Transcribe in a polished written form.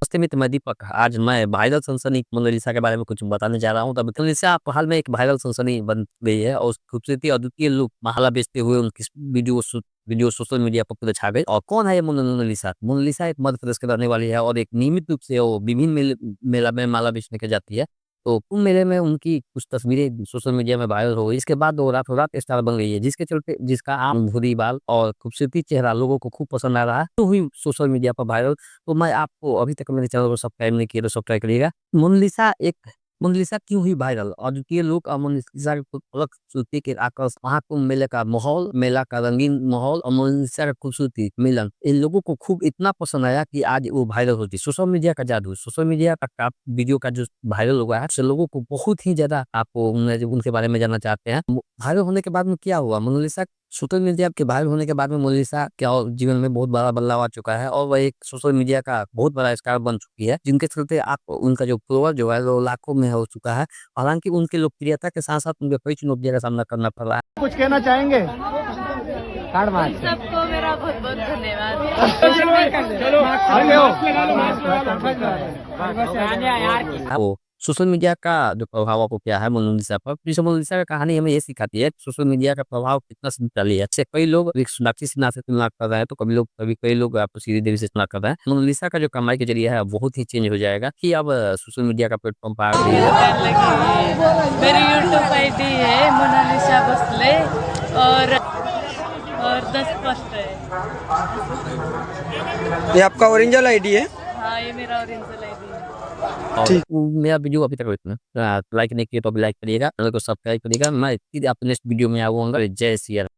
नमस्ते मित्र, मैं दीपक। आज मैं वायरल सनसनी मोनालिसा के बारे में कुछ बताने जा रहा हूँ। तब मोनालिसा हाल में एक वायरल सनसनी बन गई है और उसकी खूबसूरती अद्वितीय लुक माला बेचते हुए उनकी वीडियो सोशल मीडिया पर पूरे छा गए। और कौन है ये मोनालिसा? मोनालिसा एक मध्य प्रदेश की रहने वाली है और एक नियमित रूप से वो विभिन्न मेला में माला बेचने के जाती है। तो कुंभ मेले में उनकी कुछ तस्वीरें सोशल मीडिया में वायरल हो गई। इसके बाद वो रातों-रात स्टार बन गई है, जिसके चलते जिसका आम भूरी बाल और खूबसूरती चेहरा लोगों को खूब पसंद आ रहा है। तो हुई सोशल मीडिया पर वायरल। तो मैं आपको अभी तक मेरे चैनल को सब्सक्राइब नहीं किया तो सब्सक्राइब करिएगा। मोनालिसा क्यों हुई वायरल? अद्वितीय लुक और मोनालिसा की अलग खूबसूरती के आकर्षण, वहाँ कुंभ मेले का माहौल, मेला का रंगीन माहौल और मोनालिसा का खूबसूरती मिलन इन लोगों को खूब इतना पसंद आया कि आज वो वायरल होती। सोशल मीडिया का जादू, सोशल मीडिया का वीडियो का जो वायरल हुआ है, उससे लोगों को बहुत ही ज़्यादा आपको उनके बारे में जानना चाहते हैं। वायरल होने के बाद में क्या हुआ? मोनालिसा सोशल मीडिया के वायरल होने के बाद में मोनालिसा के और जीवन में बहुत बड़ा बदलाव आ चुका है और वह एक सोशल मीडिया का बहुत बड़ा स्टार बन चुकी है, जिनके चलते आप उनका जो फॉलोअर जो है वो लाखों में हो चुका है। हालाँकि उनकी लोकप्रियता के साथ-साथ उनको कई चुनौतियों का सामना करना पड़ रहा है। कुछ कहना चाहेंगे? कार्ड मार सबको मेरा बहुत बहुत धन्यवाद। वो सोशल मीडिया का जो प्रभाव आपको क्या है मोनालिसा पर? जैसे मोनालिसा का कहानी हमें ये सिखाती है कि सोशल मीडिया का प्रभाव कितना शक्तिशाली है। जैसे कई लोग एक सोनाक्षी सिन्हा से तुलना कर रहे हैं, तो कई लोग आपको श्रीदेवी से तुलना कर रहे हैं। मोनालिसा का जो कमाई का जरिया है बहुत ही चेंज हो जाएगा कि अब सोशल मीडिया का प्लेटफॉर्म पर आ गई है। मेरी यूट्यूब आईडी है मोनालिसा भोसले और 10 पोस्ट है। ये आपका ओरिजिनल आईडी है? हाँ, ये मेरा ओरिजिनल आईडी है। और मेरा वीडियो अभी तक इतना लाइक नहीं किया तो अभी लाइक करिएगा, चैनल को सब्सक्राइब करिएगा। मैं फिर आपके नेक्स्ट वीडियो में आऊँगा। जय सिया राम।